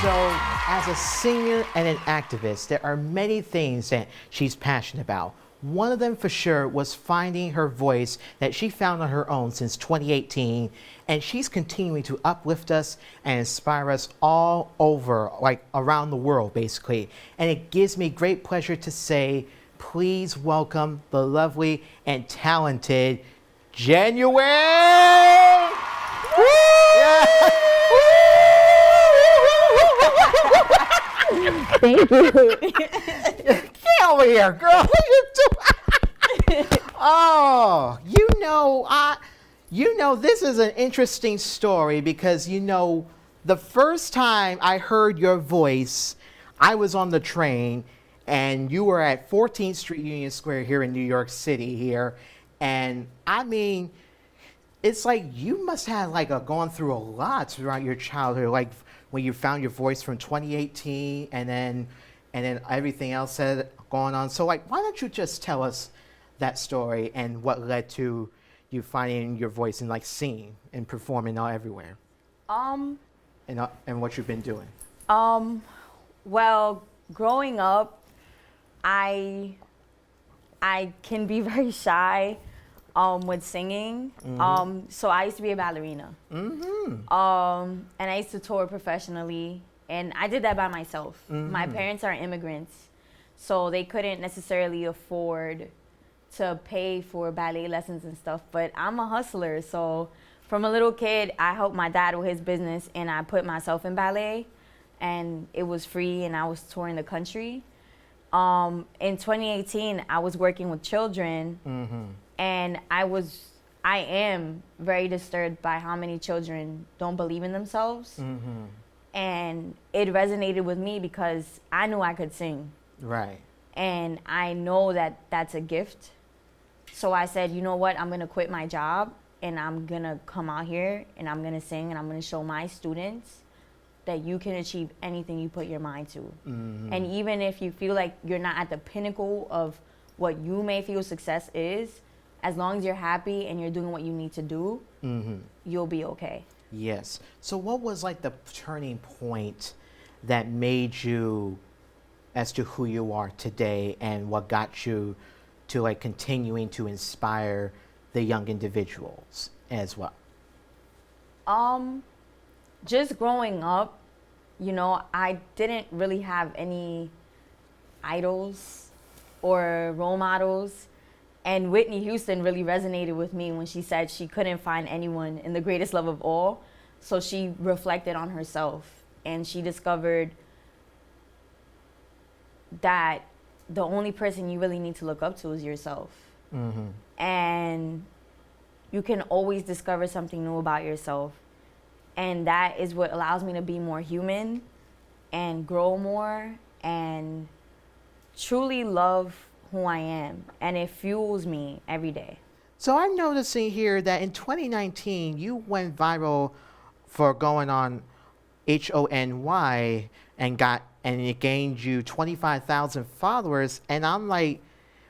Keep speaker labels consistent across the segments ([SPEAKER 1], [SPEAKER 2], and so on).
[SPEAKER 1] So, as a singer and an activist, there are many things that she's passionate about. One of them for sure was finding her voice that she found on her own since 2018, and she's continuing to uplift us and inspire us all over, like around the world basically. And it gives me great pleasure to say, please welcome the lovely and talented Jennuine! Woo! Yeah.
[SPEAKER 2] Thank you.
[SPEAKER 1] Get over here, girl. What are you doing? Oh, this is an interesting story because, the first time I heard your voice, I was on the train and you were at 14th Street Union Square here in New York City here. And I mean, it's like you must have gone through a lot throughout your childhood, like when you found your voice from 2018 and then everything else had gone on. So why don't you just tell us that story and what led to you finding your voice and singing and performing all everywhere? And what you've been doing.
[SPEAKER 2] Well, growing up, I can be very shy with singing.
[SPEAKER 1] Mm-hmm.
[SPEAKER 2] So I used to be a ballerina.
[SPEAKER 1] Mm-hmm.
[SPEAKER 2] And I used to tour professionally, and I did that by myself.
[SPEAKER 1] Mm-hmm.
[SPEAKER 2] My parents are immigrants, so they couldn't necessarily afford to pay for ballet lessons and stuff, but I'm a hustler. So from a little kid, I helped my dad with his business, and I put myself in ballet, and it was free, and I was touring the country. In 2018, I was working with children,
[SPEAKER 1] Mm-hmm.
[SPEAKER 2] and I am very disturbed by how many children don't believe in themselves.
[SPEAKER 1] Mm-hmm.
[SPEAKER 2] And it resonated with me because I knew I could sing.
[SPEAKER 1] Right.
[SPEAKER 2] And I know that that's a gift. So I said, you know what, I'm gonna quit my job and I'm gonna come out here and I'm gonna sing and I'm gonna show my students that you can achieve anything you put your mind to.
[SPEAKER 1] Mm-hmm.
[SPEAKER 2] And even if you feel like you're not at the pinnacle of what you may feel success is, as long as you're happy and you're doing what you need to do,
[SPEAKER 1] Mm-hmm.
[SPEAKER 2] you'll be okay.
[SPEAKER 1] Yes. So what was the turning point that made you as to who you are today and what got you to continuing to inspire the young individuals as well?
[SPEAKER 2] Just growing up, I didn't really have any idols or role models. And Whitney Houston really resonated with me when she said she couldn't find anyone in the greatest love of all. So she reflected on herself and she discovered that the only person you really need to look up to is yourself.
[SPEAKER 1] Mm-hmm.
[SPEAKER 2] And you can always discover something new about yourself. And that is what allows me to be more human and grow more and truly love who I am. And it fuels me every day.
[SPEAKER 1] So I'm noticing here that in 2019, you went viral for going on HONY and it gained you 25,000 followers. And I'm like,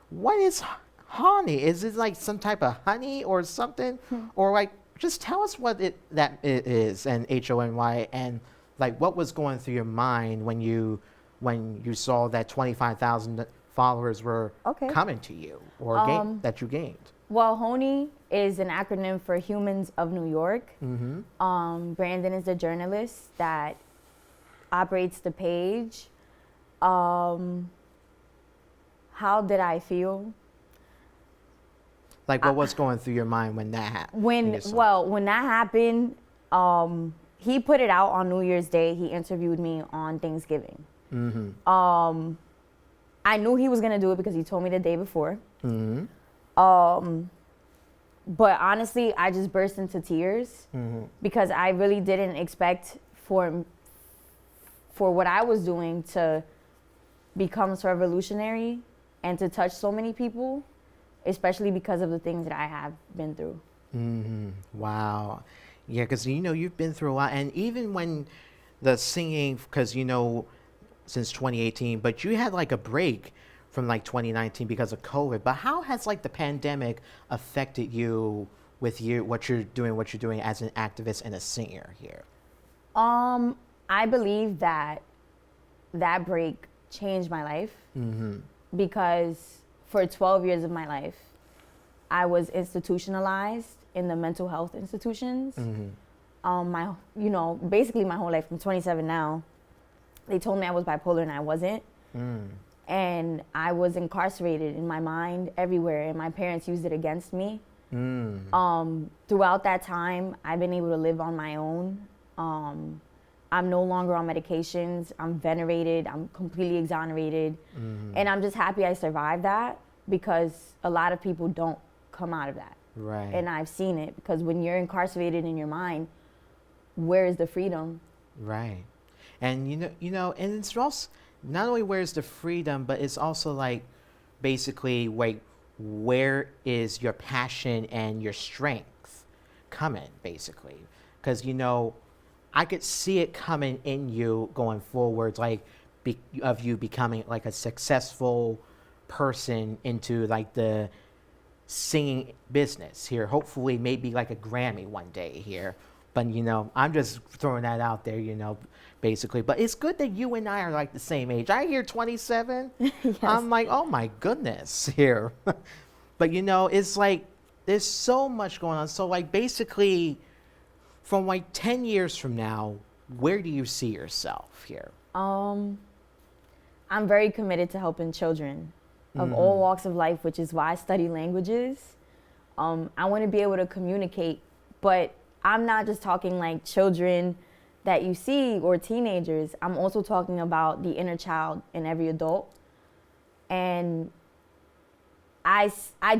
[SPEAKER 1] what is honey? Is it some type of honey or something? Or just tell us what it is and HONY and what was going through your mind when you saw that 25,000 followers were coming to you or that you gained.
[SPEAKER 2] Well, HONY is an acronym for Humans of New York.
[SPEAKER 1] Mm-hmm.
[SPEAKER 2] Brandon is the journalist that operates the page. How did I feel?
[SPEAKER 1] What was going through your mind when that happened?
[SPEAKER 2] When that happened, he put it out on New Year's Day. He interviewed me on Thanksgiving.
[SPEAKER 1] Mm-hmm.
[SPEAKER 2] I knew he was gonna do it because he told me the day before.
[SPEAKER 1] Mm-hmm.
[SPEAKER 2] But honestly, I just burst into tears because I really didn't expect for what I was doing to become so revolutionary and to touch so many people, especially because of the things that I have been through.
[SPEAKER 1] Mm-hmm. Wow. Yeah, because you've been through a lot, and even when the singing, because since 2018, but you had a break from 2019 because of COVID. But how has the pandemic affected you with what you're doing as an activist and a singer here?
[SPEAKER 2] I believe that that break changed my life because for 12 years of my life, I was institutionalized in the mental health institutions. Basically my whole life. I'm 27 now. They told me I was bipolar and I wasn't. And I was incarcerated in my mind everywhere, and my parents used it against me. Throughout that time, I've been able to live on my own. I'm no longer on medications. I'm venerated. I'm completely exonerated. And I'm just happy I survived that, because a lot of people don't come out of that.
[SPEAKER 1] Right.
[SPEAKER 2] And I've seen it, because when you're incarcerated in your mind, where is the freedom?
[SPEAKER 1] Right. And and it's also not only where's the freedom, but it's also like basically like where is your passion and your strength coming, basically. Because I could see it coming in you going forward, like of you becoming like a successful person into like the singing business here. Hopefully, maybe like a Grammy one day here. But I'm just throwing that out there, basically. But it's good that you and I are like the same age. I hear 27. Yes. I'm like, oh my goodness, here. But it's like there's so much going on. So like basically, from like 10 years from now, where do you see yourself here?
[SPEAKER 2] I'm very committed to helping children of all walks of life, which is why I study languages. I want to be able to communicate, but I'm not just talking like children that you see or teenagers. I'm also talking about the inner child in every adult. And I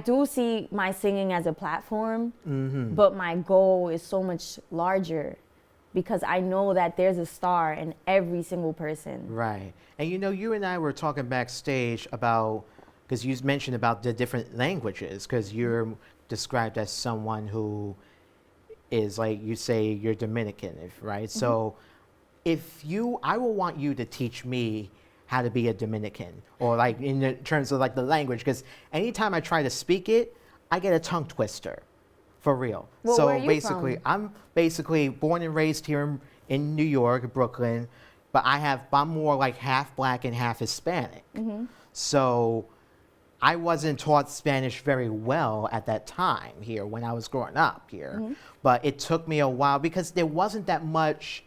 [SPEAKER 2] do see my singing as a platform, but my goal is so much larger, because I know that there's a star in every single person.
[SPEAKER 1] Right. And you and I were talking backstage about, because you mentioned about the different languages, because you're described as someone who is like, you say you're Dominican, right? So I will want you to teach me how to be a Dominican, or like in the terms of like the language, because anytime I try to speak it, I get a tongue twister, for real.
[SPEAKER 2] Well,
[SPEAKER 1] so
[SPEAKER 2] where are you
[SPEAKER 1] basically,
[SPEAKER 2] from?
[SPEAKER 1] I'm basically born and raised here in New York, Brooklyn, but I'm more like half black and half Hispanic. So I wasn't taught Spanish very well at that time here when I was growing up here. But it took me a while, because there wasn't that much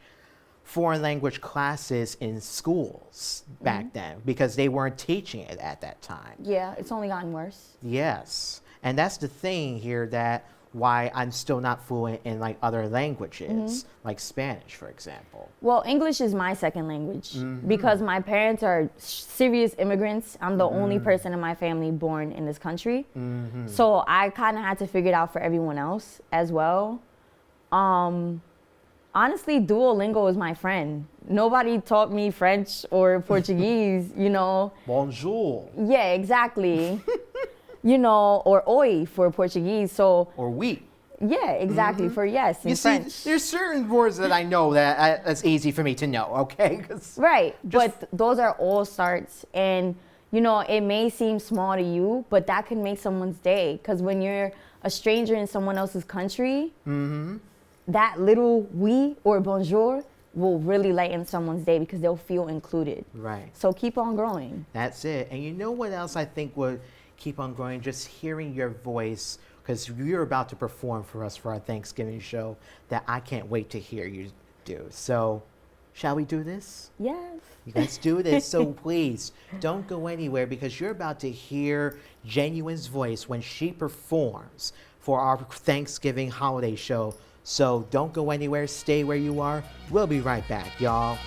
[SPEAKER 1] foreign language classes in schools back then, because they weren't teaching it at that time.
[SPEAKER 2] Yeah, it's only gotten worse.
[SPEAKER 1] Yes. And that's the thing here, that why I'm still not fluent in like other languages, like Spanish, for example.
[SPEAKER 2] Well, English is my second language, because my parents are serious immigrants. I'm the only person in my family born in this country. So I kind of had to figure it out for everyone else as well. Honestly, Duolingo is my friend. Nobody taught me French or Portuguese,
[SPEAKER 1] Bonjour.
[SPEAKER 2] Yeah, exactly. Or oi for Portuguese. So.
[SPEAKER 1] Or oui.
[SPEAKER 2] Yeah, exactly, for yes in French.
[SPEAKER 1] See, there's certain words that I know that's easy for me to know, okay?
[SPEAKER 2] Right, but those are all starts. And, it may seem small to you, but that can make someone's day. Because when you're a stranger in someone else's country, that little oui or bonjour will really lighten someone's day, because they'll feel included.
[SPEAKER 1] Right.
[SPEAKER 2] So keep on growing.
[SPEAKER 1] That's it. And you know what else I think would keep on growing? Just hearing your voice, because you're about to perform for us for our Thanksgiving show that I can't wait to hear you do. So, shall we do this?
[SPEAKER 2] Yes.
[SPEAKER 1] Let's do this. So please, don't go anywhere, because you're about to hear Jennuine's voice when she performs for our Thanksgiving holiday show. So don't go anywhere. Stay where you are. We'll be right back, y'all.